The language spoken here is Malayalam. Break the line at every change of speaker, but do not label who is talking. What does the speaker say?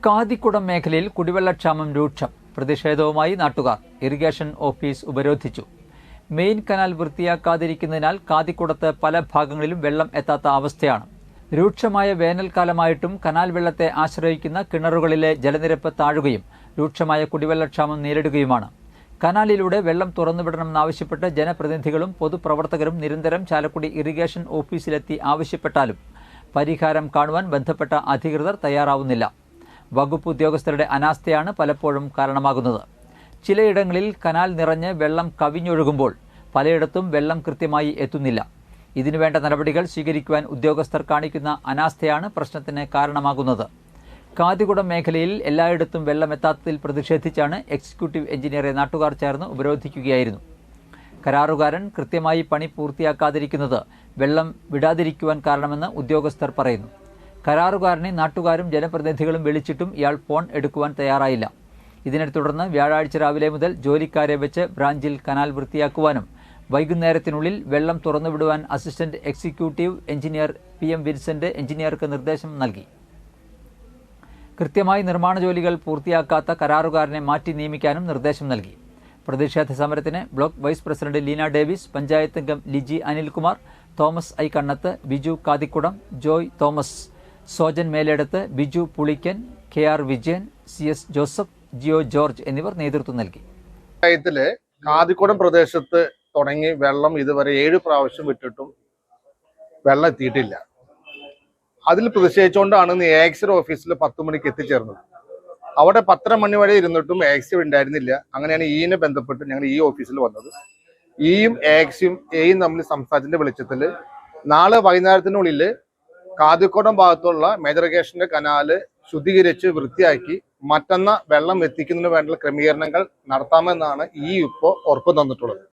കാതിക്കുടം മേഖലയിൽ കുടിവെള്ളക്ഷാമം രൂക്ഷം. പ്രതിഷേധവുമായി നാട്ടുകാർ ഇറിഗേഷൻ ഓഫീസ് ഉപരോധിച്ചു. മെയിൻ കനാൽ വൃത്തിയാക്കാതിരിക്കുന്നതിനാൽ കാതിക്കുടത്ത് പല ഭാഗങ്ങളിലും വെള്ളം എത്താത്ത അവസ്ഥയാണ്. രൂക്ഷമായ വേനൽക്കാലമായിട്ടും കനാൽ വെള്ളത്തെ ആശ്രയിക്കുന്ന കിണറുകളിലെ ജലനിരപ്പ് താഴുകയും രൂക്ഷമായ കുടിവെള്ളക്ഷാമം നേരിടുകയുമാണ്. കനാലിലൂടെ വെള്ളം തുറന്നുവിടണമെന്നാവശ്യപ്പെട്ട് ജനപ്രതിനിധികളും പൊതുപ്രവർത്തകരും നിരന്തരം ചാലക്കുടി ഇറിഗേഷൻ ഓഫീസിലെത്തി ആവശ്യപ്പെട്ടാലും പരിഹാരം കാണുവാൻ ബന്ധപ്പെട്ട അധികൃതർ തയ്യാറാവുന്നില്ല. വകുപ്പ് ഉദ്യോഗസ്ഥരുടെ അനാസ്ഥയാണ് പലപ്പോഴും കാരണമാകുന്നത്. ചിലയിടങ്ങളിൽ കനാൽ നിറഞ്ഞ് വെള്ളം കവിഞ്ഞൊഴുകുമ്പോൾ പലയിടത്തും വെള്ളം കൃത്യമായി എത്തുന്നില്ല. ഇതിനുവേണ്ട നടപടികൾ സ്വീകരിക്കുവാൻ ഉദ്യോഗസ്ഥർ കാണിക്കുന്ന അനാസ്ഥയാണ് പ്രശ്നത്തിന് കാരണമാകുന്നത്. കാതികുടം മേഖലയിൽ എല്ലായിടത്തും വെള്ളമെത്താത്തതിൽ പ്രതിഷേധിച്ചാണ് എക്സിക്യൂട്ടീവ് എഞ്ചിനീയറെ നാട്ടുകാർ ചേർന്ന് ഉപരോധിക്കുകയായിരുന്നു. കരാറുകാരൻ കൃത്യമായി പണി പൂർത്തിയാക്കാതിരിക്കുന്നത് വെള്ളം വിടാതിരിക്കുവാൻ കാരണമെന്ന് ഉദ്യോഗസ്ഥർ പറയുന്നു. കരാറുകാരനെ നാട്ടുകാരും ജനപ്രതിനിധികളും വിളിച്ചിട്ടും ഇയാൾ ഫോൺ എടുക്കുവാൻ തയ്യാറായില്ല. ഇതിനെ തുടർന്ന് വ്യാഴാഴ്ച രാവിലെ മുതൽ ജോലിക്കാരെ വെച്ച് ബ്രാഞ്ചിൽ കനാൽ വൃത്തിയാക്കുവാനും വൈകുന്നേരത്തിനുള്ളിൽ വെള്ളം തുറന്നുവിടുവാൻ assistant executive engineer PM Vincent എഞ്ചിനീയർക്ക് നിർദ്ദേശം നൽകി. കൃത്യമായി നിർമ്മാണ ജോലികൾ പൂർത്തിയാക്കാത്ത കരാറുകാരനെ മാറ്റി നിയമിക്കാനും നിർദ്ദേശം നൽകി. പ്രതിഷേധ സമരത്തിന് block vice president Leena Davis, panchayat അംഗം Liji Anilkumar, Thomas I Kannath, Biju Kathikudam, Joy Thomas, Sojan Meleduth, Biju Pulikkan, KR Vijayan, CS Joseph, Jio George എന്നിവർ നേതൃത്വം നൽകി.
പഞ്ചായത്തിലെ കാതിക്കുടം പ്രദേശത്ത് തുടങ്ങി വെള്ളം ഇതുവരെ 7 പ്രാവശ്യം വിട്ടിട്ടും വെള്ളം എത്തിയിട്ടില്ല. അതിൽ പ്രതിഷേധിച്ചുകൊണ്ടാണ് AXR ഓഫീസിൽ 10 മണിക്ക് എത്തിച്ചേർന്നത്. അവിടെ 10:30 മണി വരെ ഇരുന്നിട്ടും AXR ഉണ്ടായിരുന്നില്ല. അങ്ങനെയാണ് ഈനെ ബന്ധപ്പെട്ട് ഞങ്ങൾ ഈ ഓഫീസിൽ വന്നത്. ഈയും AXR എയും തമ്മിൽ സംസാരത്തിന്റെ വെളിച്ചത്തിൽ നാളെ വൈകുന്നേരത്തിനുള്ളിൽ കാതിക്കുടം ഭാഗത്തുള്ള മേജർ ഇറിഗേഷന്റെ കനാല് ശുദ്ധീകരിച്ച് വൃത്തിയാക്കി മറ്റന്ന വെള്ളം എത്തിക്കുന്നതിന് വേണ്ട ക്രമീകരണങ്ങൾ നടത്താമെന്നാണ് ഈ ഇപ്പോൾ ഉറപ്പ് തന്നിട്ടുള്ളത്.